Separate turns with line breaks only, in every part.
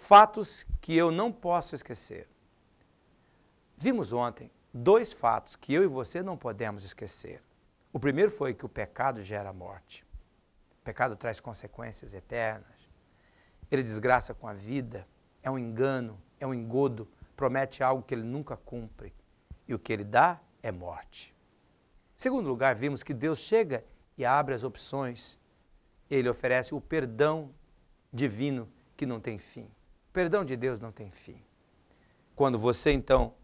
Fatos que eu não posso esquecer. Vimos ontem 2 fatos que eu e você não podemos esquecer. O primeiro foi que o pecado gera morte. O pecado traz consequências eternas. Ele desgraça com a vida, é um engano, é um engodo, promete algo que ele nunca cumpre. E o que ele dá é morte. Em segundo lugar, vimos que Deus chega e abre as opções. Ele oferece o perdão divino que não tem fim. O perdão de Deus não tem fim. Quando você, então,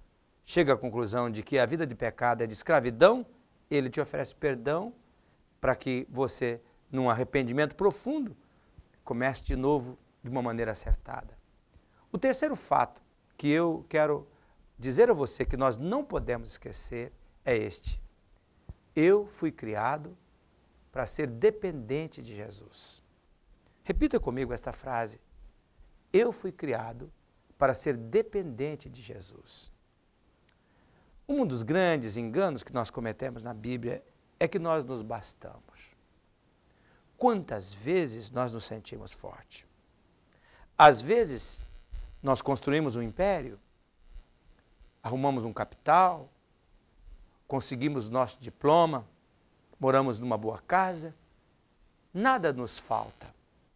chega à conclusão de que a vida de pecado é de escravidão, ele te oferece perdão para que você, num arrependimento profundo, comece de novo de uma maneira acertada. O terceiro fato que eu quero dizer a você que nós não podemos esquecer é este. Eu fui criado para ser dependente de Jesus. Repita comigo esta frase. Eu fui criado para ser dependente de Jesus. Um dos grandes enganos que nós cometemos na Bíblia é que nós nos bastamos. Quantas vezes nós nos sentimos fortes? Às vezes, nós construímos um império, arrumamos um capital, conseguimos nosso diploma, moramos numa boa casa, nada nos falta.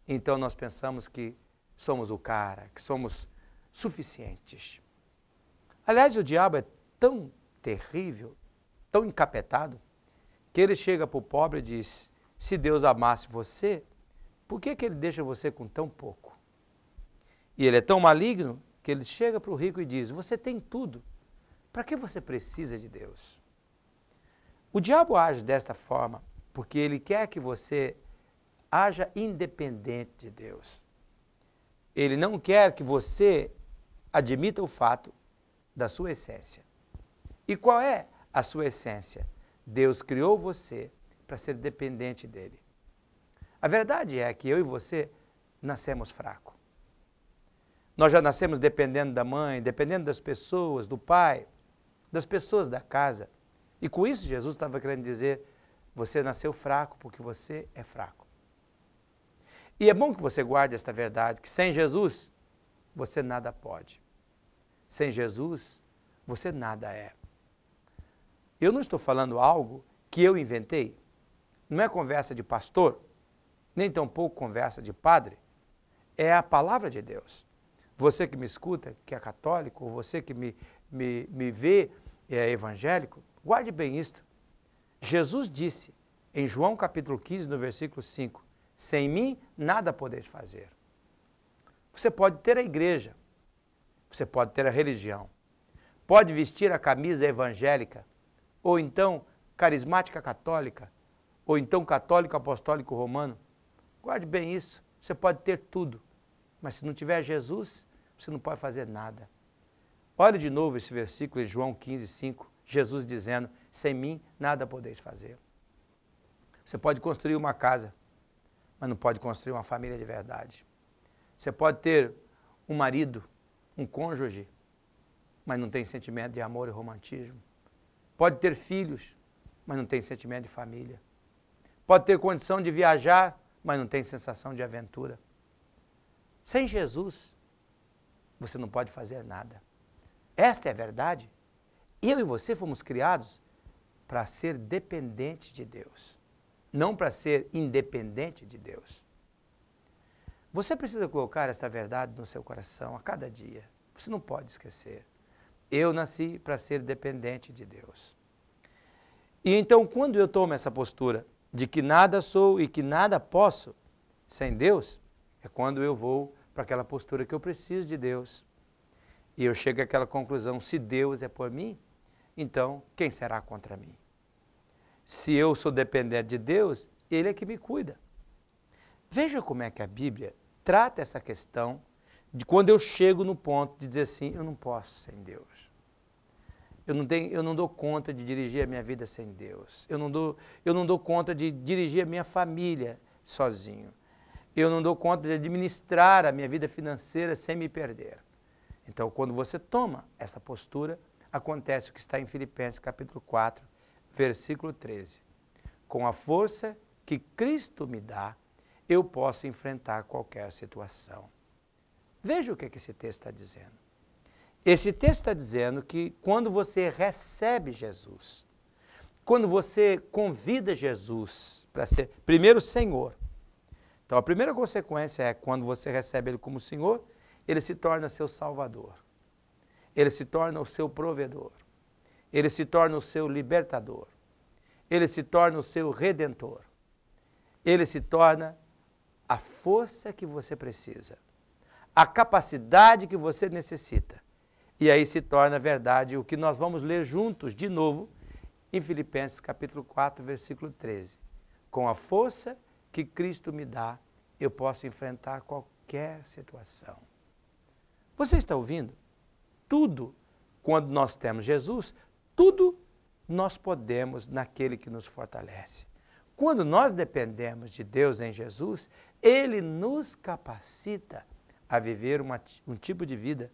Então nós pensamos que somos o cara, que somos suficientes. Aliás, o diabo é tão terrível, tão encapetado, que ele chega para o pobre e diz, se Deus amasse você, por que ele deixa você com tão pouco? E ele é tão maligno que ele chega para o rico e diz, você tem tudo, para que você precisa de Deus? O diabo age desta forma porque ele quer que você haja independente de Deus. Ele não quer que você admita o fato da sua essência. E qual é a sua essência? Deus criou você para ser dependente dele. A verdade é que eu e você nascemos fracos. Nós já nascemos dependendo da mãe, dependendo das pessoas, do pai, das pessoas da casa. E com isso Jesus estava querendo dizer, você nasceu fraco porque você é fraco. E é bom que você guarde esta verdade, que sem Jesus você nada pode. Sem Jesus você nada é. Eu não estou falando algo que eu inventei. Não é conversa de pastor, nem tampouco conversa de padre. É a palavra de Deus. Você que me escuta, que é católico, ou você que me vê, é evangélico, guarde bem isto. Jesus disse em João capítulo 15, no versículo 5, sem mim nada podeis fazer. Você pode ter a igreja, você pode ter a religião, pode vestir a camisa evangélica, ou então carismática católica, ou então católico apostólico romano. Guarde bem isso, você pode ter tudo, mas se não tiver Jesus, você não pode fazer nada. Olha de novo esse versículo em João 15, 5, Jesus dizendo, sem mim nada podeis fazer. Você pode construir uma casa, mas não pode construir uma família de verdade. Você pode ter um marido, um cônjuge, mas não tem sentimento de amor e romantismo. Pode ter filhos, mas não tem sentimento de família. Pode ter condição de viajar, mas não tem sensação de aventura. Sem Jesus, você não pode fazer nada. Esta é a verdade. Eu e você fomos criados para ser dependente de Deus, não para ser independente de Deus. Você precisa colocar essa verdade no seu coração a cada dia. Você não pode esquecer. Eu nasci para ser dependente de Deus. E então, quando eu tomo essa postura de que nada sou e que nada posso sem Deus, é quando eu vou para aquela postura que eu preciso de Deus. E eu chego àquela conclusão, se Deus é por mim, então quem será contra mim? Se eu sou dependente de Deus, Ele é que me cuida. Veja como é que a Bíblia trata essa questão de quando eu chego no ponto de dizer assim, eu não posso sem Deus. Eu não dou conta de dirigir a minha vida sem Deus. Eu não dou conta de dirigir a minha família sozinho. Eu não dou conta de administrar a minha vida financeira sem me perder. Então, quando você toma essa postura, acontece o que está em Filipenses capítulo 4, versículo 13. Com a força que Cristo me dá, eu posso enfrentar qualquer situação. Veja o que esse texto está dizendo. Esse texto está dizendo que quando você recebe Jesus, quando você convida Jesus para ser primeiro Senhor, então a primeira consequência é quando você recebe Ele como Senhor, Ele se torna seu Salvador, Ele se torna o seu provedor, Ele se torna o seu libertador, Ele se torna o seu redentor, Ele se torna a força que você precisa, a capacidade que você necessita. E aí se torna verdade o que nós vamos ler juntos de novo em Filipenses capítulo 4, versículo 13. Com a força que Cristo me dá, eu posso enfrentar qualquer situação. Você está ouvindo? Tudo, quando nós temos Jesus, tudo nós podemos naquele que nos fortalece. Quando nós dependemos de Deus em Jesus, Ele nos capacita a viver um tipo de vida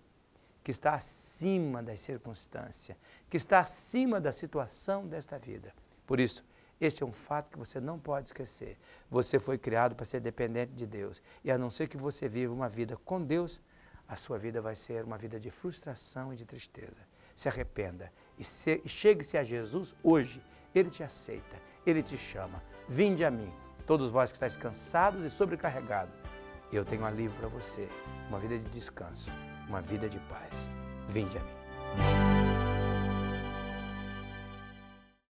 que está acima das circunstâncias, que está acima da situação desta vida. Por isso, este é um fato que você não pode esquecer. Você foi criado para ser dependente de Deus. E a não ser que você viva uma vida com Deus, a sua vida vai ser uma vida de frustração e de tristeza. Se arrependa e chegue-se a Jesus hoje. Ele te aceita, Ele te chama. Vinde a mim, todos vós que estáis cansados e sobrecarregados. Eu tenho um alívio para você, uma vida de descanso, uma vida de paz. Vinde a mim.